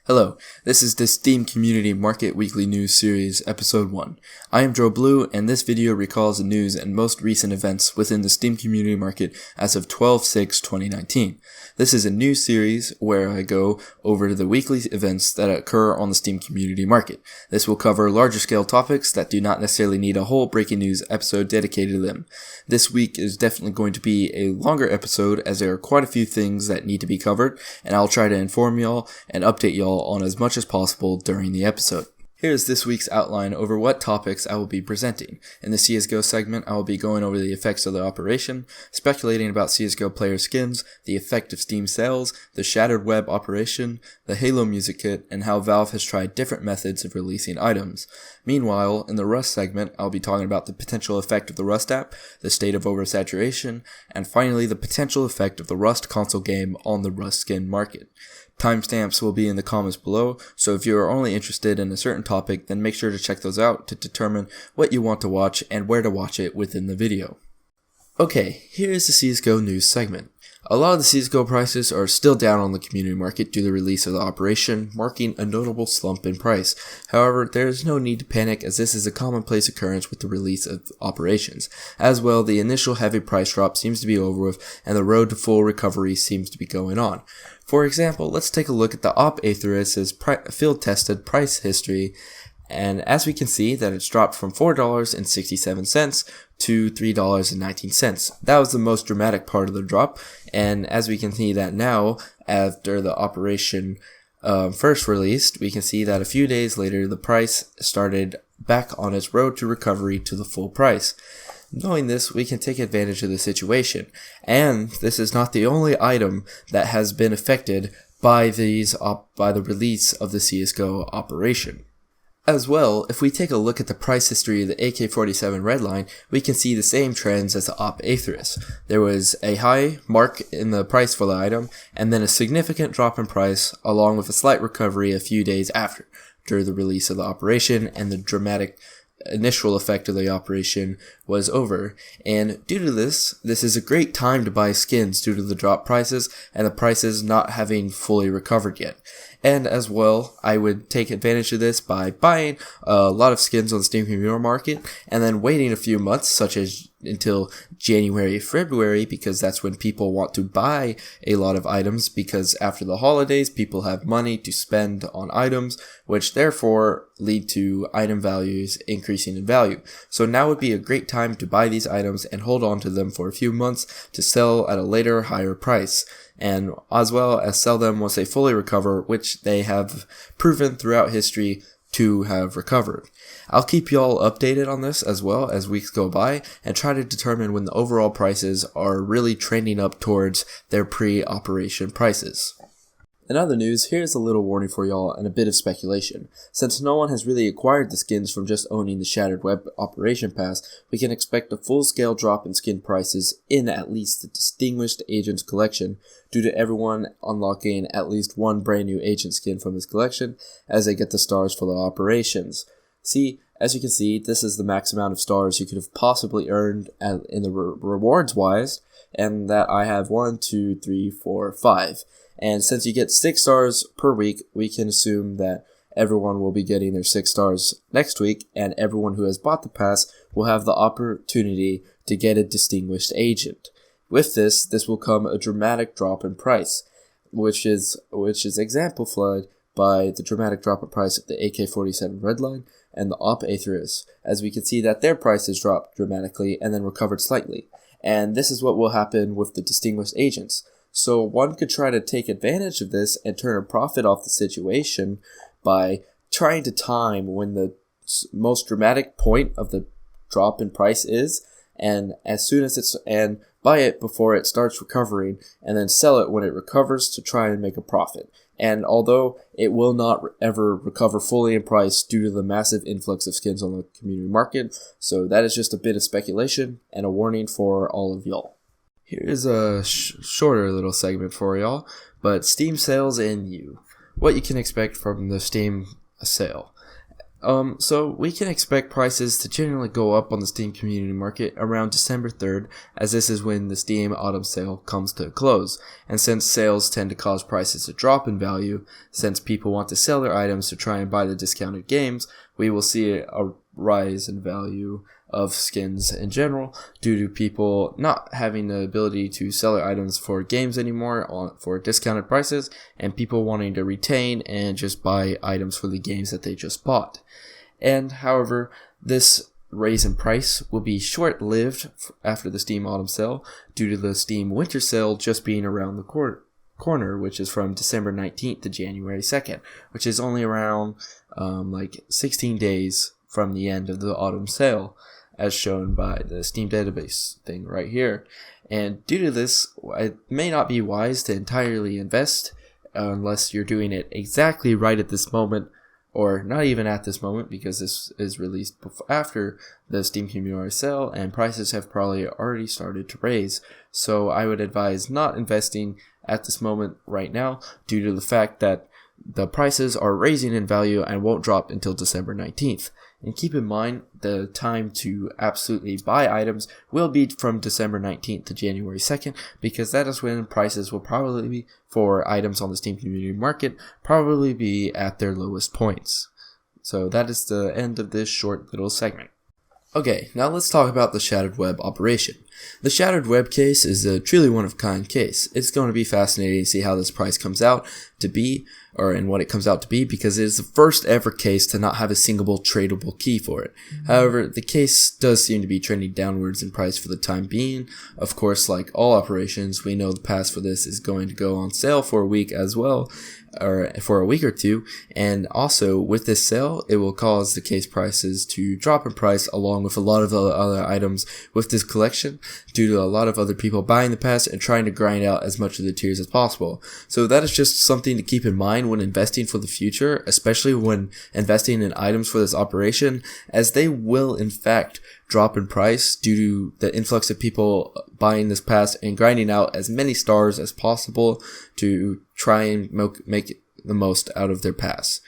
Hello, this is the Steam Community Market Weekly News Series, Episode 1. I am Joe Blue, and this video recalls the news and most recent events within the Steam Community Market as of 12/6/2019. This is a new series where I go over the weekly events that occur on the Steam Community Market. This will cover larger scale topics that do not necessarily need a whole breaking news episode dedicated to them. This week is definitely going to be a longer episode as there are quite a few things that need to be covered, and I'll try to inform y'all and update y'all on as much as possible during the episode. Here's this week's outline over what topics I will be presenting. In the CSGO segment, I will be going over the effects of the operation, speculating about CSGO player skins, the effect of Steam sales, the Shattered Web operation, the Halo music kit, and how Valve has tried different methods of releasing items. Meanwhile, in the Rust segment, I'll be talking about the potential effect of the Rust app, the state of oversaturation, and finally the potential effect of the Rust console game on the Rust skin market. Timestamps will be in the comments below, so if you are only interested in a certain topic, then make sure to check those out to determine what you want to watch and where to watch it within the video. Okay, here is the CSGO news segment. A lot of the CSGO prices are still down on the community market due to the release of the operation, marking a notable slump in price. However, there is no need to panic as this is a commonplace occurrence with the release of operations. As well, the initial heavy price drop seems to be over with and the road to full recovery seems to be going on. For example, let's take a look at the Op Atheris's field-tested price history, and as we can see that it's dropped from $4.67 to $3.19. That was the most dramatic part of the drop, and as we can see that now, after the operation first released, we can see that a few days later the price started back on its road to recovery to the full price. Knowing this, we can take advantage of the situation, and this is not the only item that has been affected by the release of the CSGO operation. As well, if we take a look at the price history of the AK-47 Redline, we can see the same trends as the Op Atheris. There was a high mark in the price for the item, and then a significant drop in price, along with a slight recovery a few days after the release of the operation, and the dramatic initial effect of the operation was over. And due to this is a great time to buy skins due to the drop prices and the prices not having fully recovered yet. And as well, I would take advantage of this by buying a lot of skins on the Steam Community Market and then waiting a few months, such as until January, February, because that's when people want to buy a lot of items, because after the holidays, people have money to spend on items, which therefore lead to item values increasing in value. So now would be a great time to buy these items and hold on to them for a few months to sell at a later, higher price, and as well as sell them once they fully recover, which they have proven throughout history to have recovered. I'll keep y'all updated on this as well as weeks go by and try to determine when the overall prices are really trending up towards their pre-operation prices. In other news, here's a little warning for y'all and a bit of speculation. Since no one has really acquired the skins from just owning the Shattered Web Operation Pass, we can expect a full-scale drop in skin prices in at least the Distinguished Agents collection due to everyone unlocking at least one brand new agent skin from this collection as they get the stars for the operations. See, as you can see, this is the max amount of stars you could have possibly earned in the rewards-wise, and that I have 1, 2, 3, 4, 5. And since you get 6 stars per week, we can assume that everyone will be getting their 6 stars next week, and everyone who has bought the pass will have the opportunity to get a Distinguished Agent. With this will come a dramatic drop in price, which is exemplified by the dramatic drop in price of the AK-47 Redline and the Op Atheris, as we can see that their prices dropped dramatically and then recovered slightly. And this is what will happen with the Distinguished Agents. So one could try to take advantage of this and turn a profit off the situation by trying to time when the most dramatic point of the drop in price is, and buy it before it starts recovering, and then sell it when it recovers to try and make a profit. And although it will not ever recover fully in price due to the massive influx of skins on the community market, so that is just a bit of speculation and a warning for all of y'all. Here's a shorter little segment for y'all, but Steam sales and you. What you can expect from the Steam sale. So we can expect prices to generally go up on the Steam Community Market around December 3rd, as this is when the Steam Autumn Sale comes to a close. And since sales tend to cause prices to drop in value, since people want to sell their items to try and buy the discounted games, we will see a rise in value of skins in general due to people not having the ability to sell their items for games anymore for discounted prices, and people wanting to retain and just buy items for the games that they just bought. And however, this raise in price will be short-lived after the Steam Autumn Sale due to the Steam Winter Sale just being around the corner, which is from December 19th to January 2nd, which is only around 16 days from the end of the autumn sale, as shown by the Steam database thing right here. And due to this, it may not be wise to entirely invest unless you're doing it exactly right at this moment, or not even at this moment, because this is released after the Steam Community Sale and prices have probably already started to raise. So I would advise not investing at this moment right now due to the fact that the prices are raising in value and won't drop until December 19th. And keep in mind, the time to absolutely buy items will be from December 19th to January 2nd, because that is when prices will probably be, for items on the Steam Community Market, probably be at their lowest points. So that is the end of this short little segment. Okay, now let's talk about the Shattered Web operation. The Shattered Web case is a truly one-of-a-kind case. It's going to be fascinating to see how this price comes out to be, and what it comes out to be, because it is the first ever case to not have a single tradable key for it. However, the case does seem to be trending downwards in price for the time being. Of course, like all operations, we know the pass for this is going to go on sale for a week as well, or for a week or two, and also with this sale, it will cause the case prices to drop in price along with a lot of other items with this collection, due to a lot of other people buying the pass and trying to grind out as much of the tiers as possible. So that is just something to keep in mind when investing for the future, especially when investing in items for this operation, as they will in fact drop in price due to the influx of people buying this pass and grinding out as many stars as possible to try and make the most out of their pass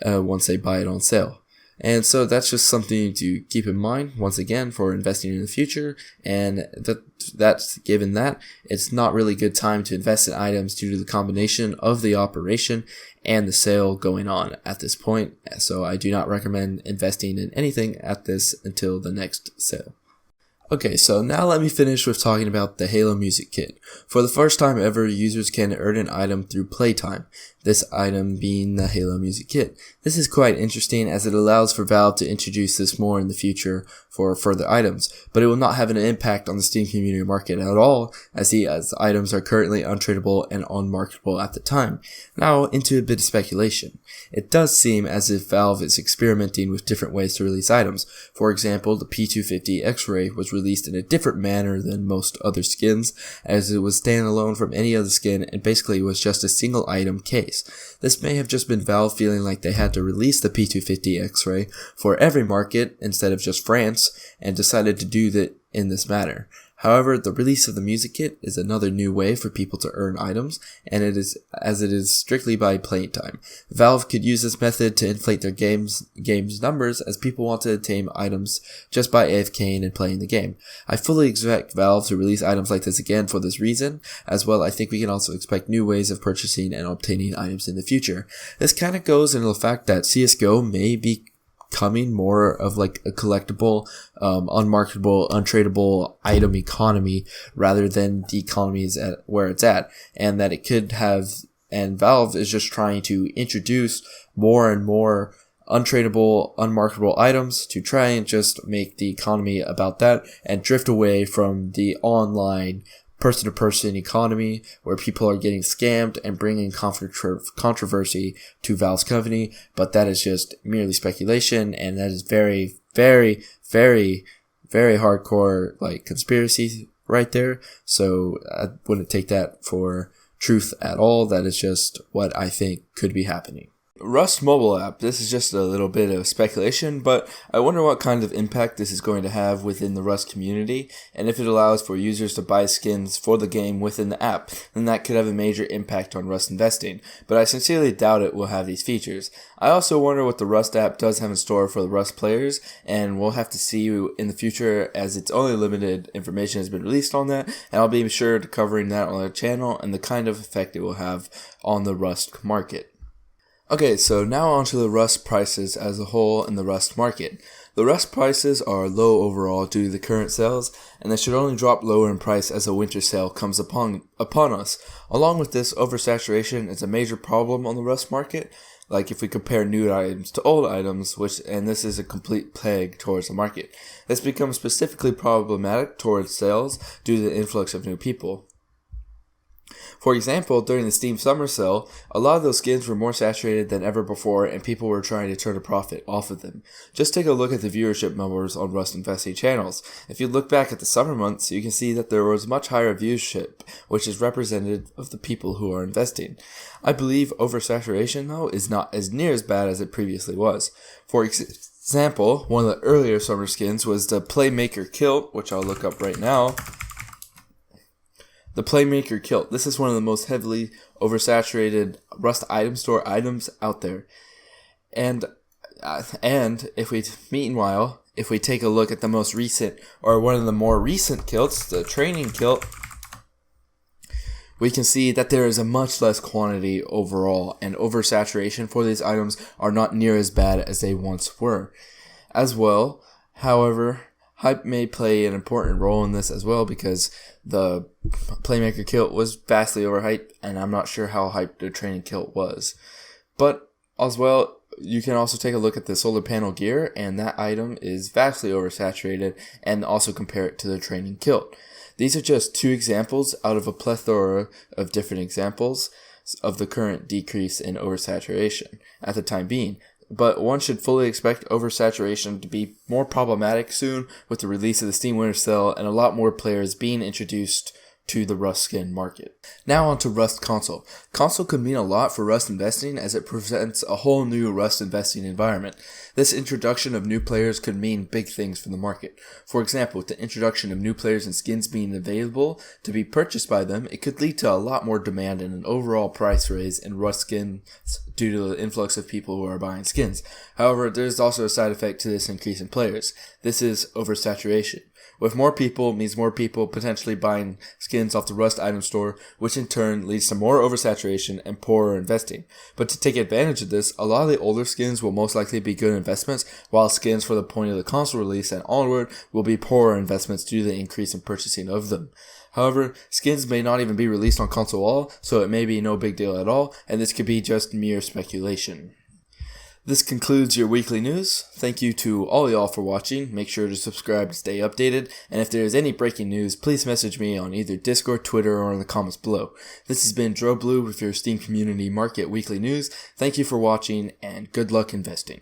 once they buy it on sale. And so that's just something to keep in mind, once again, for investing in the future. And that's given that it's not really a good time to invest in items due to the combination of the operation and the sale going on at this point. So I do not recommend investing in anything at this until the next sale. Okay, so now let me finish with talking about the Halo Music Kit. For the first time ever, users can earn an item through playtime, this item being the Halo Music Kit. This is quite interesting as it allows for Valve to introduce this more in the future for further items, but it will not have an impact on the Steam Community Market at all, as the items are currently untradeable and unmarketable at the time. Now into a bit of speculation. It does seem as if Valve is experimenting with different ways to release items. For example, the P250 X-Ray was released in a different manner than most other skins, as it was standalone from any other skin and basically was just a single item case. This may have just been Valve feeling like they had to release the P250 X-Ray for every market instead of just France, and decided to do that in this manner. However, the release of the Music Kit is another new way for people to earn items, and it is strictly by playtime. Valve could use this method to inflate their game's numbers, as people want to obtain items just by AFKing and playing the game. I fully expect Valve to release items like this again for this reason. As well, I think we can also expect new ways of purchasing and obtaining items in the future. This kind of goes into the fact that CSGO may be becoming more of like a collectible, unmarketable, untradeable item economy rather than the economy is at where it's at, and that it could have, and Valve is just trying to introduce more and more untradeable, unmarketable items to try and just make the economy about that and drift away from the online person-to-person economy where people are getting scammed and bringing controversy to Valve's company. But that is just merely speculation, and that is very, very, very, very hardcore like conspiracy right there. So I wouldn't take that for truth at all. That is just what I think could be happening. Russ Mobile App. This is just a little bit of speculation, but I wonder what kind of impact this is going to have within the Rust community, and if it allows for users to buy skins for the game within the app, then that could have a major impact on Rust investing, but I sincerely doubt it will have these features. I also wonder what the Rust app does have in store for the Rust players, and we'll have to see in the future as it's only limited information has been released on that, and I'll be sure to covering that on the channel and the kind of effect it will have on the Rust market. Okay, so now onto the Russ prices as a whole in the Rust market. The Russ prices are low overall due to the current sales, and they should only drop lower in price as a winter sale comes upon us. Along with this, oversaturation is a major problem on the Russ market, like if we compare new items to old items, and this is a complete plague towards the market. This becomes specifically problematic towards sales due to the influx of new people. For example, during the Steam Summer Sale, a lot of those skins were more saturated than ever before and people were trying to turn a profit off of them. Just take a look at the viewership numbers on Rust investing channels. If you look back at the summer months, you can see that there was much higher viewership, which is representative of the people who are investing. I believe oversaturation, though, is not as near as bad as it previously was. For example, one of the earlier summer skins was the Playmaker Kilt, which I'll look up right now. The Playmaker Kilt. This is one of the most heavily oversaturated Rust item store items out there. And if we take a look at the most recent, or one of the more recent kilts, the Training Kilt, we can see that there is a much less quantity overall, and oversaturation for these items are not near as bad as they once were. As well, however, hype may play an important role in this as well because the Playmaker Kilt was vastly overhyped, and I'm not sure how hyped the Training Kilt was. But as well, you can also take a look at the solar panel gear, and that item is vastly oversaturated, and also compare it to the Training Kilt. These are just two examples out of a plethora of different examples of the current decrease in oversaturation at the time being. But one should fully expect oversaturation to be more problematic soon with the release of the Steam Winter Sale and a lot more players being introduced to the Rust skin market. Now on to Rust Console. Console could mean a lot for Rust investing as it presents a whole new Rust investing environment. This introduction of new players could mean big things for the market. For example, with the introduction of new players and skins being available to be purchased by them, it could lead to a lot more demand and an overall price raise in Rust skins due to the influx of people who are buying skins. However, there is also a side effect to this increase in players. This is oversaturation. With more people means more people potentially buying skins off the Rust item store, which in turn leads to more oversaturation and poorer investing. But to take advantage of this, a lot of the older skins will most likely be good investments, while skins for the point of the console release and onward will be poorer investments due to the increase in purchasing of them. However, skins may not even be released on console wall, so it may be no big deal at all, and this could be just mere speculation. This concludes your weekly news. Thank you to all y'all for watching. Make sure to subscribe to stay updated. And if there is any breaking news, please message me on either Discord, Twitter, or in the comments below. This has been Dro Blue with your Steam Community Market Weekly News. Thank you for watching, and good luck investing.